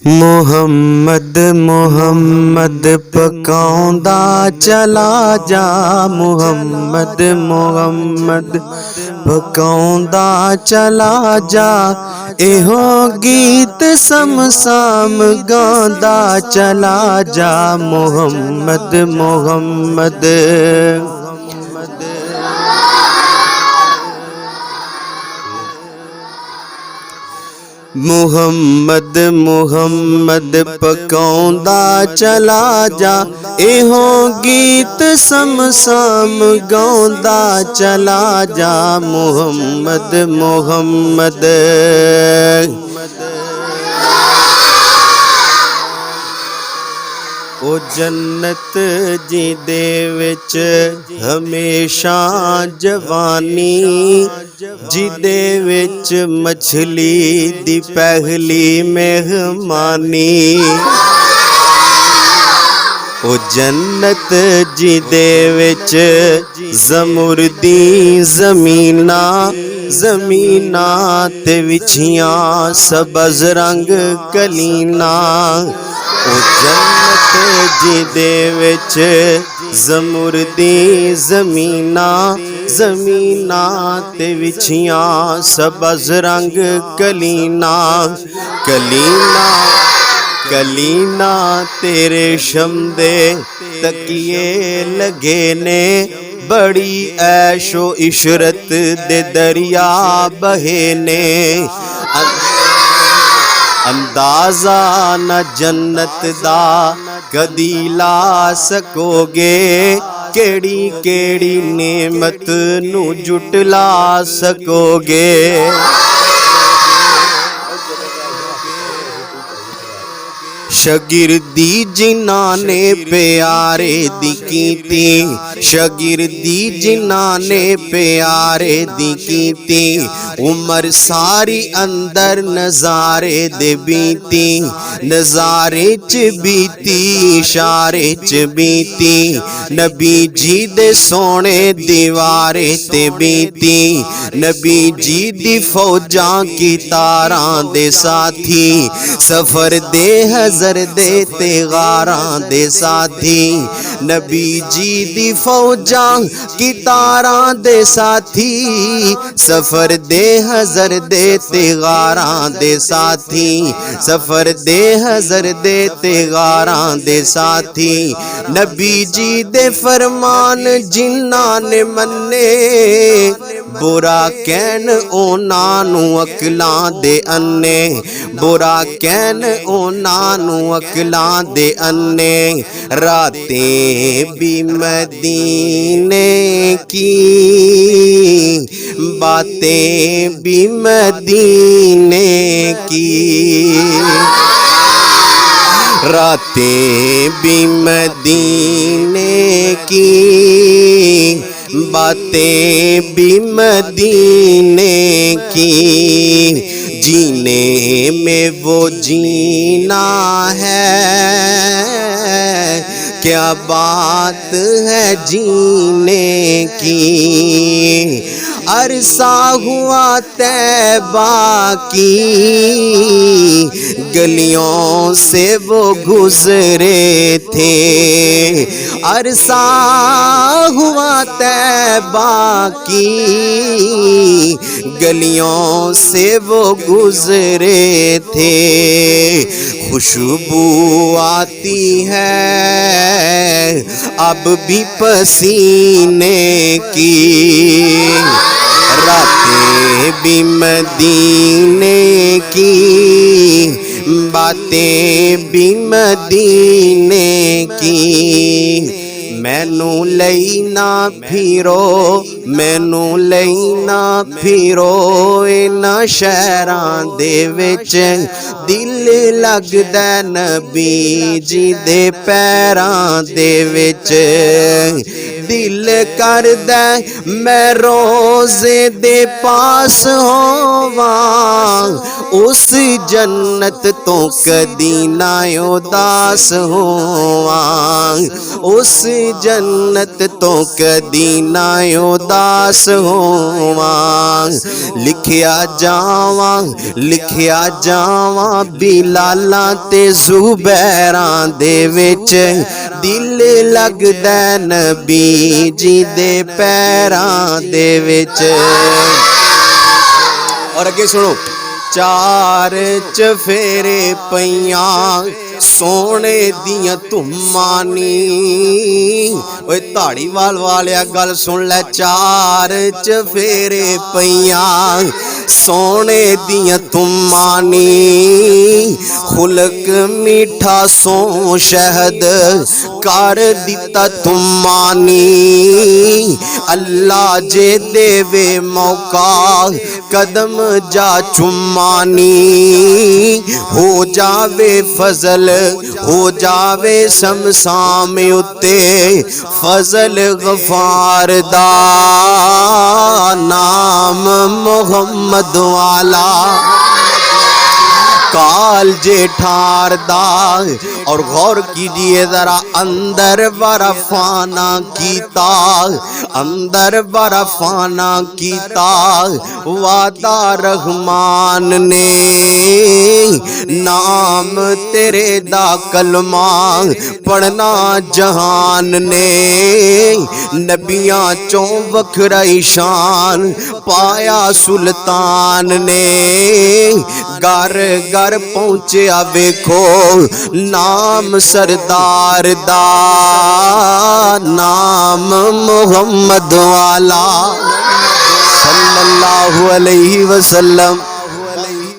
मुहम्मद मुहम्मद पकाउंदा चला जा। मुहम्मद मुहम्मद पकाउंदा चला जा। एहो गीत समसाम गांदा चला जा। मुहम्मद मुहम्मद मुहम्मद मुहम्मद पकाउंदा चला जा। एहो गीत समसाम गाउंदा चला जा। मुहम्मद मुहम्मद ओ जन्नत जी दे विच हमेशा जवानी, जिदे विच मछली दी पहली मेहमानी। ओ जन्नत जी दे विच ज़मुरदी ज़मीना, ज़मीना ते विछियां सबज़ रंग कलीना। ओ जन्नत जी दे विच ज़मुरदी ज़मीना, ज़मीना ते विछियां सबज़ रंग कलीना। कलीना कलीना तेरे शमदे तकिए लगे ने, बड़ी ऐशो इशरत दे दरिया बहे ने। अंदाज़ा न जन्नत दा कदी ला सकोगे, केड़ी केड़ी नेमत नू जुटला सकोगे। शगिरदी जिन्ना ने प्यारे दी कीती, शगिरदी जिन्ना ने प्यारे दी कीती। उमर सारी अंदर नज़ारे दे बीती, नज़ारे च बीती इशारे च बीती। नबी जी दे सोने दीवारे ते बीती, नबी जी दी फौजां की तारां दे साथी। सफर दे हज़र दे ते गारां दे साथी, नबी जी दी फौजां की तारां दे साथी। सफर दे हज़र दे ते गारां दे साथी, सफर दे हज़र दे ते गारां दे साथी। नबी जी दे फरमान जिन्ना ने मन्ने, बुरा कहन ओना नू अकलां दे अन्ने, बुरा कहन ओना नू अकलां दे अन्ने। रातें भी मदीने की, बातें भी मदीने की। रातें भी मदीने की, बातें भी मदीने की। जीने में वो जीना है, क्या बात है जीने की। अरसा हुआ तैबा की, गलियों से वो गुजरे थे। अरसा हुआ तैबा की, गलियों से वो गुजरे थे। खुशबू आती है अब भी पसीने की। रातें भी मदीने की, बातें भी मदीने की। मैनू लई ना फिरो, मैनू लई ना फिरो इन्हां शहरां दे विच। दिल लगदा नबी जी दे पैरां दे विच। दिल करदा मैं रोज़े दे पास होवां, उस जन्नत तो कदी ना उदास होवां। उस जन्नत तो कदी ना उदास होवां। लिखिया जावां बिलालां ते ज़ुबैरां दे विच, दिल लगदा नबी जी दे पैरां दे विच। और अगे सुनो, चार चफेरे पईयां सोने दियां धुम्मां नी। ओए धाड़ीवाल वालिया गल सुन लै, चार चफेरे पईयां सोने दियां धुम्मां नी। खुलक मीठा सो शहद कर दिता धुम्मां नी। अल्लाह जे देवे मौका कदम जा चुम्मानी। हो जावे फजल हो जावे समसाम उत्ते, फजल गफार दा नाम मोहम्मद वाला काल जेठार दा। और गौर कीजिए जरा, अंदर बर्फाना कीता, अंदर बर्फाना कीता वादा रहमान ने। नाम तेरे दा कलमा पढ़ना जहान ने। नबियां चों वखरा ईशान पाया सुल्तान ने। घर घर पहुंचा वेखो नाम सरदार दा, नाम मोहम्मद वाला सल्लल्लाहु अलैहि वसल्लम।